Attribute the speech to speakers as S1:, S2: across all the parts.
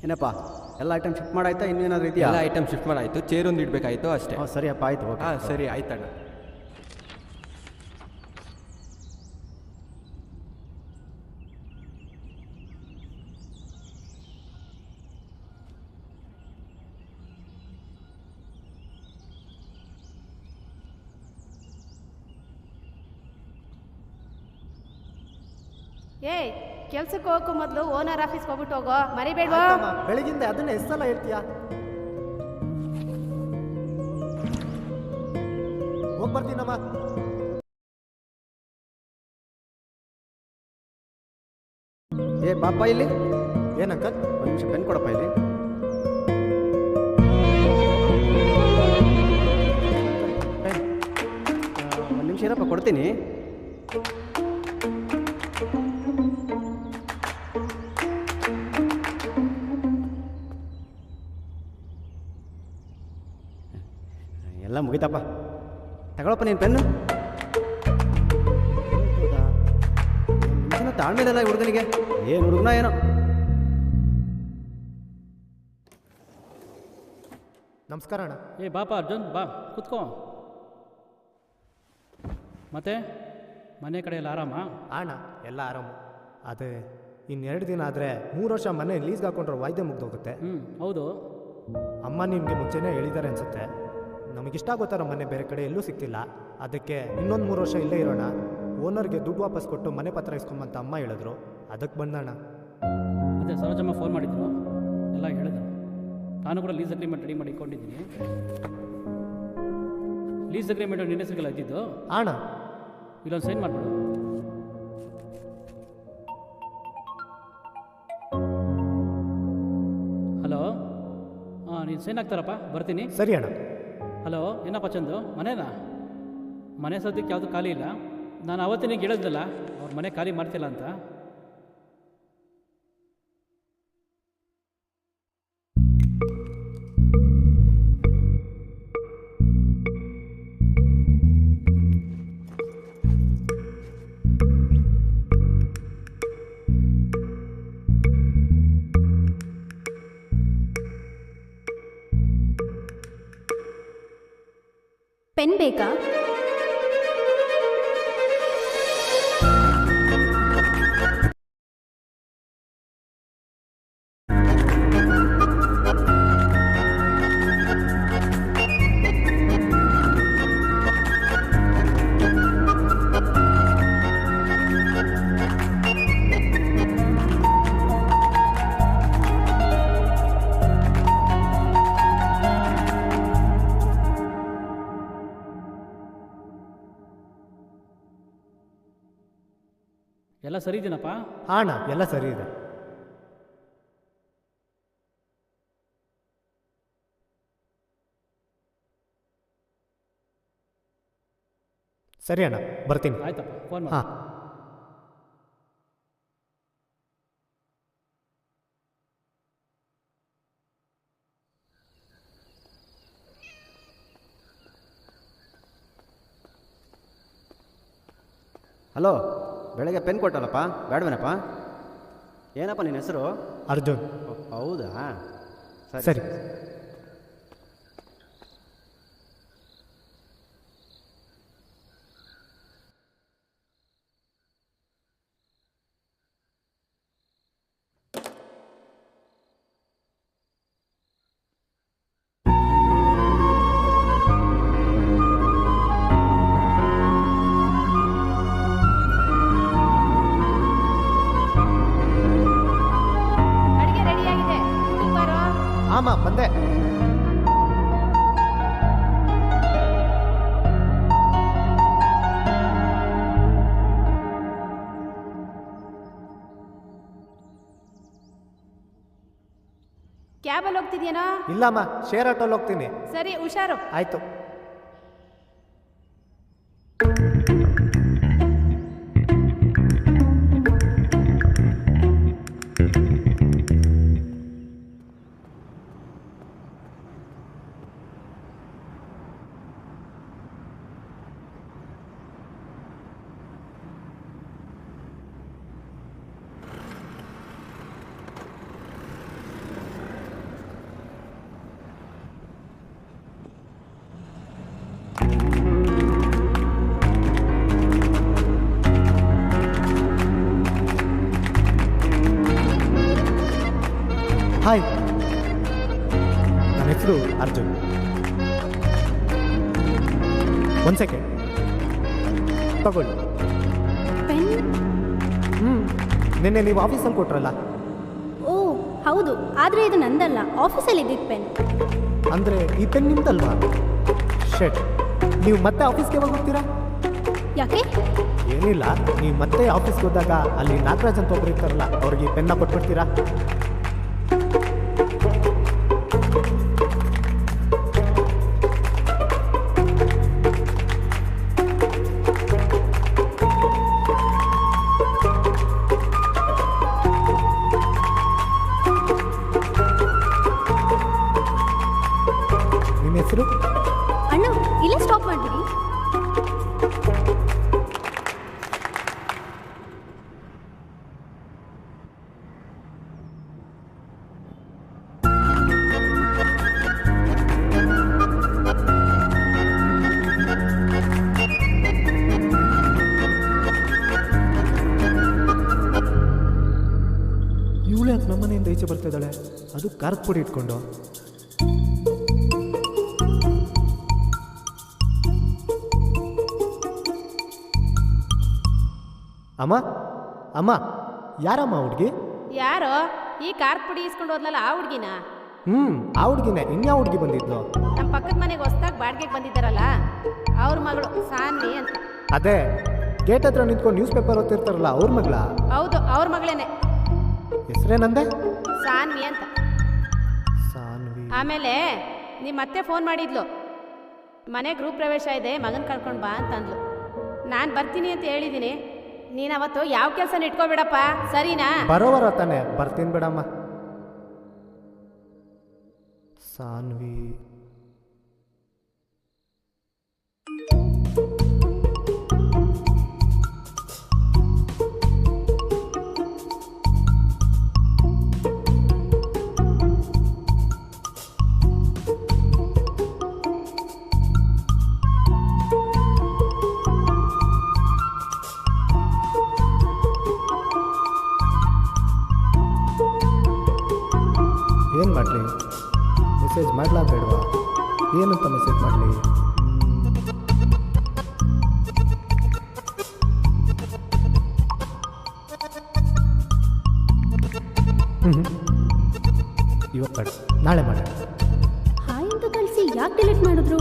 S1: ಏನಪ್ಪ ಎಲ್ಲ item shift ಮಾಡಾಯ್ತಾ ಇನ್ನೂ ಏನಾದರೂ ಇದೆಯಾ?
S2: ಎಲ್ಲ ಐಟಮ್ ಶಿಫ್ಟ್ ಮಾಡಾಯಿತು, ಚೇರೊಂದು ಇಡಬೇಕಾಯಿತು ಅಷ್ಟೇ.
S1: ಸರಿಯಪ್ಪ, ಆಯಿತು.
S2: ಹಾಂ ಸರಿ, ಆಯ್ತಣ್ಣ.
S3: ಏಯ್, ಕೆಲ್ಸಕ್ಕೆ ಹೋಗೋ ಮೊದಲು ಓನರ್ ಆಫೀಸ್ಗೆ ಹೋಗ್ಬಿಟ್ಟು ಹೋಗೋ, ಮರಿಬೇಡ್ವಾ?
S1: ಬೆಳಗಿಂದ ಅದನ್ನ ಎಷ್ಟು ಸಲ ಹೇಳ್ತೀಯಾ? ಹೋಗಿ ಬರ್ತೀನಮ್ಮ. ಏ ಬಾಪ ಇಲ್ಲಿ. ಏನಂಕಲ್? ಒಂದು ನಿಮಿಷ ಪೆನ್ ಕೊಡಪ್ಪ ಇಲ್ಲಿ. ಒಂದು ನಿಮಿಷ ಇರಪ್ಪ, ಕೊಡ್ತೀನಿ. ಎಲ್ಲ ಮುಗಿತಪ್ಪ, ತಗೊಳಪ್ಪ ನೀನು ಪೆನ್ನು. ತಾಳ್ಮೇಲೆಲ್ಲ ಈ ಹುಡುಗನಿಗೆ, ಏನು ಹುಡುಗನ ಏನೋ. ನಮಸ್ಕಾರ ಅಣ್ಣ.
S4: ಏ ಬಾಪ ಅರ್ಜುನ್, ಬಾ ಕೂತ್ಕೋ. ಮತ್ತೆ ಮನೆ ಕಡೆ ಎಲ್ಲ ಆರಾಮ?
S5: ಅಣ್ಣ ಎಲ್ಲ ಆರಾಮು. ಅದೇ ಇನ್ನೆರಡು ದಿನ ಆದರೆ 3 ವರ್ಷ ಮನೆ ಲೀಸ್ಗೆ ಹಾಕೊಂಡ್ರೆ ವಾಯ್ದೆ ಮುಗ್ದೋಗುತ್ತೆ.
S4: ಹೌದು.
S5: ಅಮ್ಮ ನಿಮಗೆ ಮುಂಚೆನೇ ಹೇಳಿದ್ದಾರೆ ಅನಿಸುತ್ತೆ. ನಮಗಿಷ್ಟ ಆಗೋತಾರ ಮನೆ ಬೇರೆ ಕಡೆ ಎಲ್ಲೂ ಸಿಗ್ತಿಲ್ಲ, ಅದಕ್ಕೆ ಇನ್ನೊಂದು 3 ವರ್ಷ ಇಲ್ಲೇ ಇರೋಣ. ಓನರ್ಗೆ ದುಡ್ಡು ವಾಪಸ್ ಕೊಟ್ಟು ಮನೆ ಪತ್ರ ಇಸ್ಕೊಂಬಂತ ಅಮ್ಮ ಹೇಳಿದ್ರು, ಅದಕ್ಕೆ ಬಂದಣ್ಣ.
S4: ಅದೇ ಸರೋಜಮ್ಮ ಫೋನ್ ಮಾಡಿದ್ರು, ಎಲ್ಲ ಹೇಳಿದ್ರು. ನಾನು ಕೂಡ ಲೀಸ್ ಅಗ್ರಿಮೆಂಟ್ ರೆಡಿ ಮಾಡಿ ಇಟ್ಕೊಂಡಿದ್ದೀನಿ. ಲೀಸ್ ಅಗ್ರಿಮೆಂಟ್ ನಿನ್ನ ಹೆಸರಿಗೆಲ್ಲ ಇದ್ದಿದ್ದು
S5: ಅಣ್ಣ.
S4: ಇಲ್ಲೊಂದು ಸೈನ್ ಮಾಡಿಬಿಡು. ಹಲೋ, ಹಾಂ ನೀನು ಸೈನ್ ಹಾಕ್ತಾರಪ್ಪ, ಬರ್ತೀನಿ.
S5: ಸರಿ ಅಣ್ಣ.
S4: ಹಲೋ, ಏನಪ್ಪ ಚಂದು, ಮನೇನಾ? ಮನೆ ಸದ್ಯಕ್ಕೆ ಯಾವುದು ಖಾಲಿ ಇಲ್ಲ. ನಾನು ಅವತ್ತಿನ ಹೇಳಿದ್ನಲ್ಲ ಅವ್ರ ಮನೆ ಖಾಲಿ ಮಾಡ್ತಿಲ್ಲ ಅಂತ.
S3: ಪೆನ್ ಬೇಕಾ?
S4: ಎಲ್ಲ ಸರಿ ಇದೀನಪ್ಪ?
S5: ಅಣ್ಣ ಎಲ್ಲ ಸರಿ ಇದೆ. ಸರಿ ಅಣ್ಣ, ಬರ್ತೀನಿ.
S4: ಆಯ್ತಪ್ಪ, ಫೋನ್ ಮಾಡಿ.
S5: ಹಾಂ.
S1: ಹಲೋ, ಬೆಳಗ್ಗೆ ಪೆನ್ ಕೊಟ್ಟಲ್ಲಪ್ಪ, ಬೇಡವೇನಪ್ಪ? ಏನಪ್ಪ ನಿನ್ನ ಹೆಸರು?
S5: ಅರ್ಜುನ್.
S1: ಹೌದಾ,
S5: ಸರಿ.
S3: ಅಡಿಗೆ ರೆಡಿ ಆಗಿದೆ, ಊಟಕ್ಕೆ ಬಾರೋ.
S5: ಆಮ ಬಂದೆ.
S3: ಕ್ಯಾಬಲ್ಲಿ ಹೋಗ್ತಿದ್ಯೇನೋ?
S5: ಇಲ್ಲಮ್ಮ, ಶೇರ್ ಆಟೋಲ್ಲಿ ಹೋಗ್ತೀನಿ.
S3: ಸರಿ, ಹುಷಾರು.
S5: ಆಯಿತು. ಹೆಸರು ಅರ್ಜುನ್. ಒಂದು ಸೆಕೆಂಡ್ ತಗೊಳ್ಳಿ.
S6: ಪೆನ್?
S5: ನಿನ್ನೆ ನೀವು ಆಫೀಸಲ್ಲಿ ಕೊಟ್ರಲ್ಲ,
S6: ಓ ಹೌದು, ಆದರೆ ಇದು ನಂದಲ್ಲ, ಆಫೀಸಲ್ಲಿ ಇದ್ದಿದ್ದು ಪೆನ್.
S5: ಅಂದರೆ ಈ ಪೆನ್ ನಿಮ್ದಲ್ವಾ? ಶೆಟ್, ನೀವು ಮತ್ತೆ ಆಫೀಸ್ಗೆ ಯಾವಾಗ ಹೋಗ್ತೀರಾ?
S6: ಯಾಕೆ?
S5: ಏನಿಲ್ಲ, ನೀವು ಮತ್ತೆ ಆಫೀಸ್ಗೆ ಹೋದಾಗ ಅಲ್ಲಿ ನಾಗರಾಜ್ ಅಂತ ಒಬ್ರು ಇರ್ತಾರಲ್ಲ, ಅವ್ರಿಗೆ ಈ ಪೆನ್ನ ಕೊಟ್ಬಿಡ್ತೀರಾ? ನಿಮ್ಮ ಹೆಸರು?
S6: ಅಣ್ಣ ಇಲ್ಲೇ ಸ್ಟಾಪ್ ಮಾಡಿಬಿಡಿ.
S5: ಇವಳು ಯಾಕೆ ನಮ್ಮನೆಯಿಂದ ಈಚೆ ಬರ್ತಿದ್ದಾಳೆ? ಅದು ಖಾರದ ಪುಡಿ ಇಟ್ಕೊಂಡು. ಅಮ್ಮ ಅಮ್ಮ, ಯಾರಮ್ಮ ಹುಡುಗಿ?
S3: ಯಾರೋ ಈ ಖಾರದ ಪುಡಿ ಇಸ್ಕೊಂಡು ಹೋದ್ಲಲ್ಲ ಆ ಹುಡ್ಗಿನ?
S5: ಆ ಹುಡುಗಿನೇ. ಇನ್ಯಾವ ಹುಡುಗಿ ಬಂದಿದ್ಲು?
S3: ನಮ್ಮ ಪಕ್ಕದ ಮನೆಗೆ ಹೊಸ್ದಾಗಿ ಬಾಡಿಗೆಗೆ ಬಂದಿದ್ದಾರಲ್ಲ ಅವ್ರ ಮಗಳು ಸಾನ್ವಿ ಅಂತ.
S5: ಅದೇ ಗೇಟ್ ಹತ್ರ ನಿಂತ್ಕೊಂಡು ನ್ಯೂಸ್ ಪೇಪರ್ ಓದ್ತಿರ್ತಾರಲ್ಲ, ಅವ್ರ ಮಗಳ?
S3: ಹೌದು, ಅವ್ರ ಮಗಳೇನೆ.
S5: ಹೆಸರೇನಂದೆ?
S3: ಸಾನ್ವಿ ಅಂತ.
S5: ಸಾನ್ವಿ.
S3: ಆಮೇಲೆ ನಿಮ್ಮ ಅತ್ತೆ ಫೋನ್ ಮಾಡಿದ್ಲು, ಮನೆ ಗೃಹ ಪ್ರವೇಶ ಇದೆ, ಮಗನ ಕರ್ಕೊಂಡು ಬಾ ಅಂತಂದ್ಲು. ನಾನು ಬರ್ತೀನಿ ಅಂತ ಹೇಳಿದ್ದೀನಿ. ನೀನು ಅವತ್ತು ಯಾವ ಕೆಲಸನ ಇಟ್ಕೋಬೇಡಪ್ಪ, ಸರಿನಾ?
S5: ಬರೋವರ ತಾನೆ, ಬರ್ತೀನಿ ಬಿಡಮ್ಮ. ಸಾನ್ವಿ. ಏನು ಮಾಡಲಿ? ಮೆಸೇಜ್ ಮಾಡಲಾ ಬೇಡವಾ? ಏನಂತ ಮೆಸೇಜ್ ಮಾಡಲಿ? ಇವತ್ತು ಬೇಡ, ನಾಳೆ ಮಾಡೋಣ.
S6: ಹಾಯ್ ಅಂತ ಕಳಿಸಿ ಯಾಕೆ ಡಿಲೀಟ್ ಮಾಡಿದ್ರು?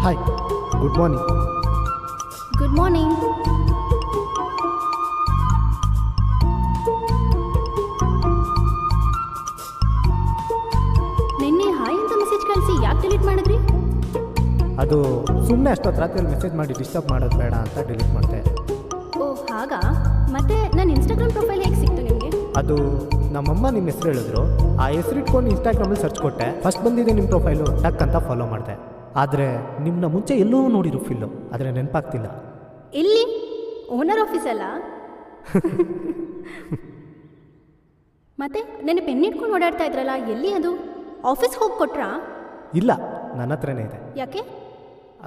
S5: Hi, good morning.
S6: Good morning. ನಿನ್ನೆ ಹಾಯ್ ಅಂತ ಮೆಸೇಜ್ ಕಳಿಸಿ ಯಾಕೆ ಡಿಲೀಟ್ ಮಾಡಿದ್ರಿ?
S5: ಅದು ಸುಮ್ಮನೆ ಅಷ್ಟೊತ್ತು ರಾತ್ರಿಯಲ್ಲಿ ಮೆಸೇಜ್ ಮಾಡಿ ಡಿಸ್ಟರ್ಬ್ ಮಾಡೋದು ಬೇಡ ಅಂತ ಡಿಲೀಟ್ ಮಾಡಿದೆ.
S6: ಓ ಹಾಗಾ? ಮತ್ತೆ ನನ್ನ ಇನ್ಸ್ಟಾಗ್ರಾಮ್ ಪ್ರೊಫೈಲ್ ಹೇಗೆ ಸಿಕ್ತು ನಿಮಗೆ?
S5: ಅದು ನಮ್ಮಮ್ಮ ನಿಮ್ಮ ಹೆಸರು ಹೇಳಿದ್ರು, ಆ ಹೆಸರು ಇಟ್ಕೊಂಡು ಇನ್ಸ್ಟಾಗ್ರಾಮಲ್ಲಿ ಸರ್ಚ್ ಕೊಟ್ಟೆ. ಫಸ್ಟ್ ಬಂದಿದೆ ನಿಮ್ಮ ಪ್ರೊಫೈಲು, ಟಕ್ ಅಂತ ಫಾಲೋ ಮಾಡಿದೆ. ಆದರೆ ನಿಮ್ಮನ್ನ ಮುಂಚೆ ಎಲ್ಲೋ ನೋಡಿರೋ ಫಿಲ್ಲು, ಆದರೆ ನೆನಪಾಗ್ತಿಲ್ಲ.
S6: ಎಲ್ಲಿ? ಓನರ್ ಆಫೀಸ್ ಅಲ್ಲ? ಮತ್ತೆ ನೆನ್ನೆ ಪೆನ್ ಇಟ್ಕೊಂಡು ಓಡಾಡ್ತಾ ಇದ್ರಲ್ಲ, ಎಲ್ಲಿ ಅದು? ಆಫೀಸ್ಗೆ ಹೋಗಿ ಕೊಟ್ರಾ?
S5: ಇಲ್ಲ, ನನ್ನ ಹತ್ರನೇ ಇದೆ.
S6: ಯಾಕೆ?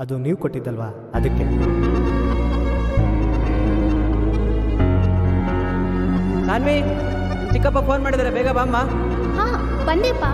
S5: ಅದು ನೀವು ಕೊಟ್ಟಿದ್ದಲ್ವಾ, ಅದಕ್ಕೆ.
S1: ಸಾನ್ವಿ, ಚಿಕ್ಕಪ್ಪ ಫೋನ್ ಮಾಡಿದ್ದಾರೆ, ಬೇಗ ಬಾಮ್ಮ.
S6: ಹಾಂ ಬಂದೆಪ್ಪ.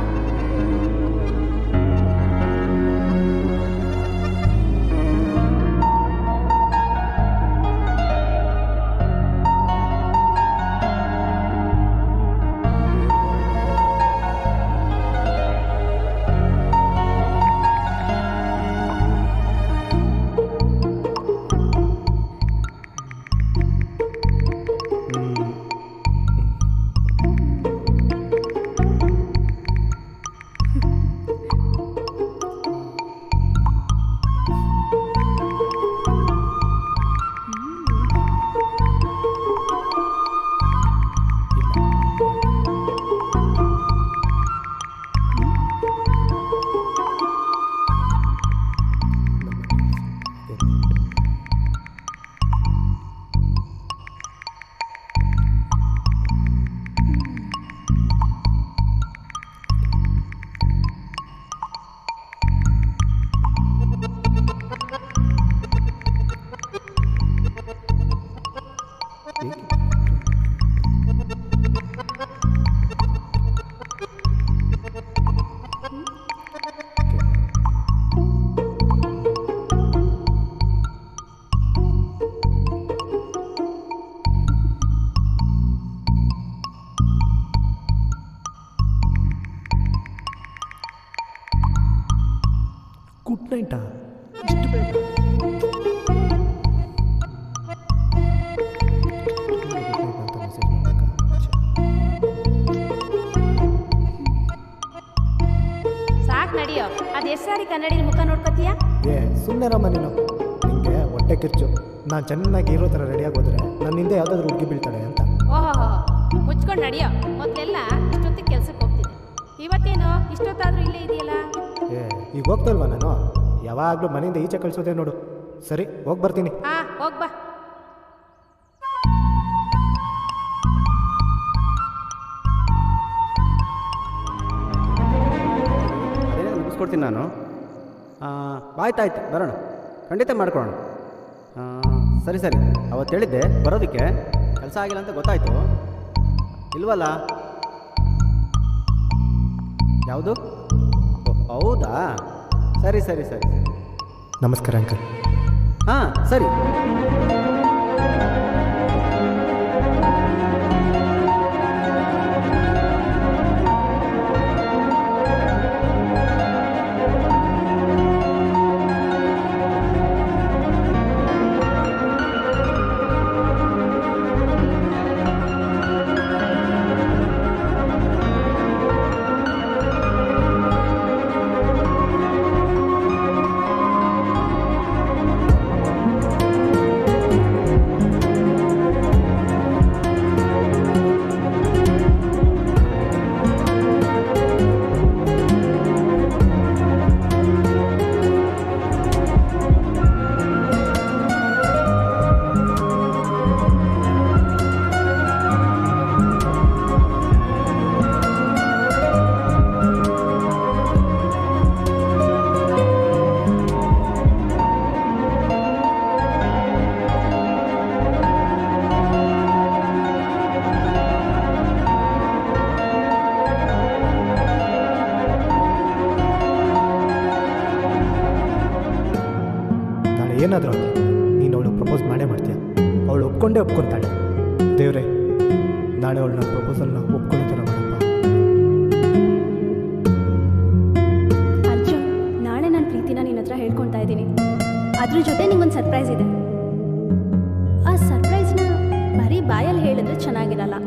S5: ಪೇಮೆಂಟಾ ಇಷ್ಟು ಬೇಗ ಮೆಸೇಜ್ ಮಾಡಬೇಕಾ?
S3: ಸಾಕು ನಡಿಯೋ. ಅದು ಎಷ್ಟು ಸಾರಿ ಕನ್ನಡಿಲಿ ಮುಖ ನೋಡ್ಕೊತೀಯ?
S5: ಏ ಸುಮ್ಮನೆ ರಮ್ಮ ನೀನು, ನಿಂಗೆ ಹೊಟ್ಟೆ ಕಿರ್ಚು. ನಾನು ಚೆನ್ನಾಗಿ ಇರೋ ಥರ ರೆಡಿಯಾಗಿ ಹೋದ್ರೆ ನನ್ನ ಹಿಂದೆ ಯಾವುದಾದ್ರೂ ಹುಡುಗಿ ಬೀಳ್ತಾಳೆ ಅಂತ.
S3: ಓಹೋ, ಮುಚ್ಕೊಂಡು ನಡಿಯೋ. ಮೊದಲೆಲ್ಲ ಇಷ್ಟೊತ್ತಿಗೆ ಕೆಲ್ಸಕ್ಕೆ ಹೋಗ್ತಿದ್ದೆ, ಇವತ್ತೇನು ಇಷ್ಟೊತ್ತಾದರೂ ಇಲ್ಲೇ ಇದೆಯಲ್ಲ?
S5: ಏ ಈಗ ಹೋಗ್ತಲ್ವಾ ನಾನು? ಯಾವಾಗಲೂ ಮನೆಯಿಂದ ಈಚೆ ಕಳಿಸೋದೇ ನೋಡು. ಸರಿ ಹೋಗಿ ಬರ್ತೀನಿ.
S3: ಹಾಂ, ಹೋಗ್ಬಾ.
S1: ಅದೇನೇ ಮುಗಿಸ್ಕೊಡ್ತೀನಿ ನಾನು. ಆಯ್ತಾಯ್ತು, ಬರೋಣ, ಖಂಡಿತ ಮಾಡ್ಕೊಳ್ಳೋಣ. ಸರಿ ಸರಿ, ಅವತ್ತು ಹೇಳಿದ್ದೆ ಬರೋದಕ್ಕೆ, ಕೆಲಸ ಆಗಿಲ್ಲ ಅಂತ ಗೊತ್ತಾಯಿತು. ಇಲ್ವಲ್ಲ? ಯಾವುದು? ಹೌದಾ? ಸರಿ ಸರಿ ಸರಿ ಸರಿ.
S5: ನಮಸ್ಕಾರ ಅಂಕಲ್.
S1: ಹಾಂ ಸರಿ.
S5: ಏನಾದರೂ ನೀನು ಅವಳು ಪ್ರಪೋಸ್ ಮಾಡೇ ಮಾಡ್ತೀಯ. ಅವಳು ಒಪ್ಕೊಂಡೇ ಒಪ್ಕೊತಾಳೆ. ದೇವ್ರೆ, ನಾಳೆ ಅವಳು ನನ್ನ ಪ್ರಪೋಸಲ್ನ ಒಪ್ಕೊಳ್ಳೋ ಥರ ಮಾಡಪ್ಪ.
S6: ಅರ್ಜುನ್, ನಾಳೆ ನನ್ನ ಪ್ರೀತಿನ ನಿನ್ನ ಹತ್ರ ಹೇಳ್ಕೊಳ್ತಾ ಇದ್ದೀನಿ. ಅದ್ರ ಜೊತೆ ನಿಂಗೊಂದು ಸರ್ಪ್ರೈಸ್ ಇದೆ. ಆ ಸರ್ಪ್ರೈಸ್ನ ಬರೀ ಬಾಯಲ್ಲಿ ಹೇಳಿದ್ರೆ ಚೆನ್ನಾಗಿರಲ್ಲ.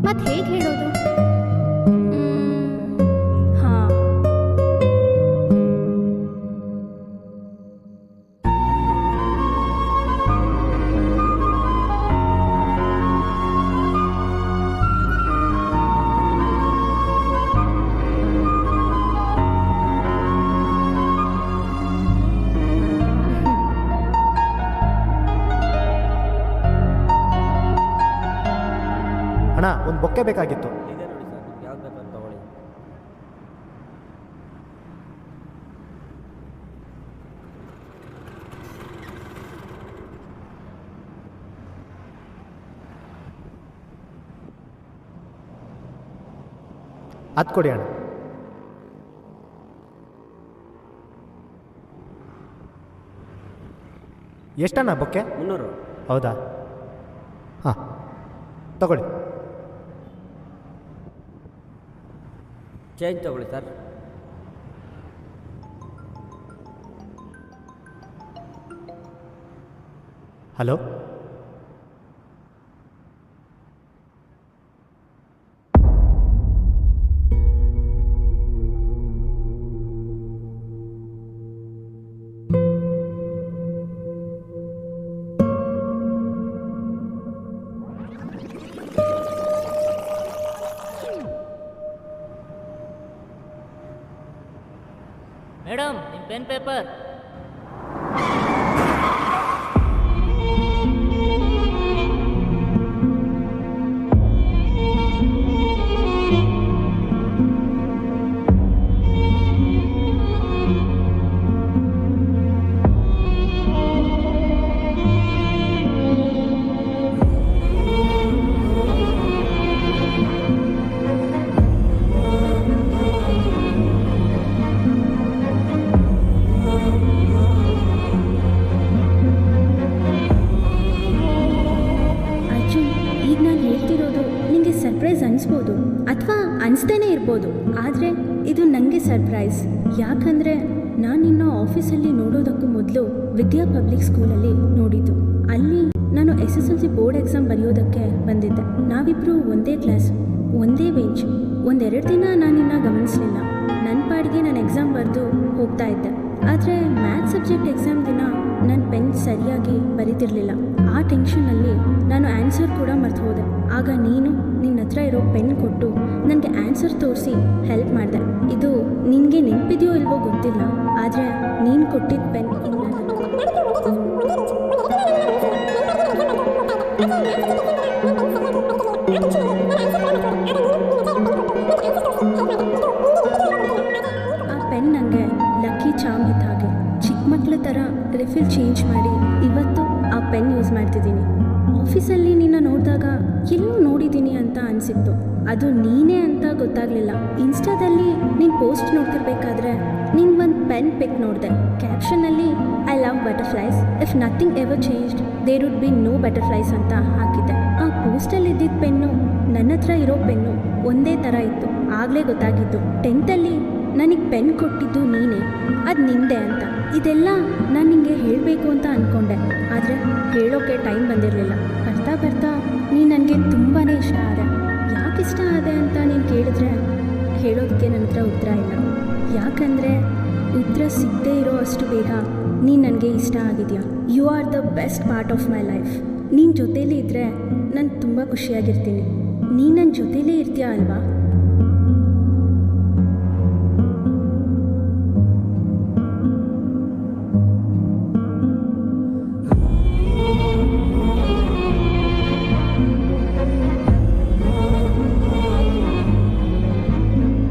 S6: ಮತ್ತೆ ಹೇಗೆ ಹೇಳೋದು? ಹಾಂ,
S5: ಅಣ್ಣ, ಒಂದು ಬೊಕ್ಕೆ ಬೇಕಾಗಿತ್ತು.
S2: ಇದೆ ನೋಡಿ ಸರ್, ಯಾವ್ದು ಬೇಕಂತ ತಗೊಳ್ಳಿ.
S5: ಅದು ಕೊಡಿ ಅಣ್ಣ. ಎಷ್ಟಣ್ಣ ಬೊಕ್ಕೆ?
S1: 300.
S5: ಹೌದಾ? ಹಾಂ, ತಗೊಳ್ಳಿ.
S2: ಚೇಂಜ್ ತಗೊಳ್ಳಿ ಸರ್.
S5: ಹಲೋ,
S7: ಮೇಡಮ್, ನಿಮ್ಮ ಪೆನ್ ಪೇಪರ್.
S6: ಅನಿಸ್ಬೋದು ಅಥವಾ ಅನಿಸ್ದೇ ಇರ್ಬೋದು, ಆದರೆ ಇದು ನನಗೆ ಸರ್ಪ್ರೈಸ್. ಯಾಕಂದರೆ ನಾನು ನಿನ್ನ ಆಫೀಸಲ್ಲಿ ನೋಡೋದಕ್ಕೂ ಮೊದಲು ವಿದ್ಯಾ ಪಬ್ಲಿಕ್ ಸ್ಕೂಲಲ್ಲಿ ನೋಡಿದ್ದು. ಅಲ್ಲಿ ನಾನು SSLC ಬೋರ್ಡ್ ಎಕ್ಸಾಮ್ ಬರೆಯೋದಕ್ಕೆ ಬಂದಿದ್ದೆ. ನಾವಿಬ್ಬರು ಒಂದೇ ಕ್ಲಾಸ್, ಒಂದೇ ಬೆಂಚ್. ಒಂದೆರಡು ದಿನ ನಾನು ನಿನ್ನ ಗಮನಿಸಲಿಲ್ಲ. ನನ್ನ ಪಾಡಿಗೆ ನಾನು ಎಕ್ಸಾಮ್ ಬರೆದು ಹೋಗ್ತಾ ಇದ್ದೆ. ಆದರೆ ಮ್ಯಾಥ್ಸ್ ಸಬ್ಜೆಕ್ಟ್ ಎಕ್ಸಾಮ್ ದಿನ ನನ್ನ ಪೆನ್ ಸರಿಯಾಗಿ ಬರೀತಿರ್ಲಿಲ್ಲ. ಆ ಟೆನ್ಷನಲ್ಲಿ ನಾನು ಆನ್ಸರ್ ಕೂಡ ಮರ್ತು ಹೋದೆ. ಆಗ ನೀನು ನಿನ್ನ ಹತ್ರ ಇರೋ ಪೆನ್ ಕೊಟ್ಟು ನನಗೆ ಆನ್ಸರ್ ತೋರಿಸಿ ಹೆಲ್ಪ್ ಮಾಡಿದೆ. ಇದು ನಿನಗೆ ನೆನಪಿದೆಯೋ ಇಲ್ವೋ ಗೊತ್ತಿಲ್ಲ, ಆದರೆ ನೀನು ಕೊಟ್ಟಿದ್ದ ಪೆನ್ ಆ ಪೆನ್ ನನಗೆ ಲಕ್ಕಿ ಚಾಮ್ ಇದ್ದ ಹಾಗೆ. ಚಿಕ್ಕ ಮಕ್ಕಳ ಥರ ರಿಫಿಲ್ ಚೇಂಜ್ ಮಾಡಿ ಇವತ್ತು ಆ ಪೆನ್ ಯೂಸ್ ಮಾಡ್ತಿದ್ದೀನಿ. ಆಫೀಸಲ್ಲಿ ನಿನ್ನ ನೋಡಿದಾಗ ಎಲ್ಲೂ ನೋಡಿದ್ದೀನಿ ಅಂತ ಅನಿಸಿತ್ತು. ಅದು ನೀನೇ ಅಂತ ಗೊತ್ತಾಗಲಿಲ್ಲ. ಇನ್ಸ್ಟಾದಲ್ಲಿ ನೀನು ಪೋಸ್ಟ್ ನೋಡ್ತಿರ್ಬೇಕಾದ್ರೆ ನೀನು ಒಂದು ಪೆನ್ ಪಿಕ್ ನೋಡಿದೆ. ಕ್ಯಾಪ್ಷನಲ್ಲಿ I love butterflies, if nothing ever changed there would be no butterflies ಅಂತ ಹಾಕಿದ್ದೆ. ಆ ಪೋಸ್ಟಲ್ಲಿ ಇದ್ದಿದ್ದ ಪೆನ್ನು ನನ್ನ ಹತ್ರ ಇರೋ ಪೆನ್ನು ಒಂದೇ ಥರ ಇತ್ತು. ಆಗಲೇ ಗೊತ್ತಾಗಿದ್ದು 10th ನನಗೆ ಪೆನ್ ಕೊಟ್ಟಿದ್ದು ನೀನೇ, ಅದು ನಿಂದೆ ಅಂತ. ಇದೆಲ್ಲ ನಾನು ನಿನಗೆ ಹೇಳಬೇಕು ಅಂತ ಅಂದ್ಕೊಂಡೆ, ಆದರೆ ಹೇಳೋಕ್ಕೆ ಟೈಮ್ ಬಂದಿರಲಿಲ್ಲ. ಬರ್ತಾ ಬರ್ತಾ ನೀನು ನನಗೆ ತುಂಬಾ ಇಷ್ಟ ಆದೆ. ಯಾಕೆ ಇಷ್ಟ ಆದೆ ಅಂತ ನೀನು ಕೇಳಿದ್ರೆ ಹೇಳೋದಕ್ಕೆ ನನ್ನ ಹತ್ರ ಉತ್ತರ ಇಲ್ಲ. ಯಾಕಂದರೆ ಉತ್ತರ ಸಿಗದೇ ಇರೋ ಅಷ್ಟು ಬೇಗ ನೀನು ನನಗೆ ಇಷ್ಟ ಆಗಿದೆಯಾ. You are the best part of my life. ನೀನು ಜೊತೇಲಿ ಇದ್ದರೆ ನಾನು ತುಂಬ ಖುಷಿಯಾಗಿರ್ತೀನಿ. ನೀನು ನನ್ನ ಜೊತೇಲೇ ಇರ್ತೀಯ ಅಲ್ವಾ?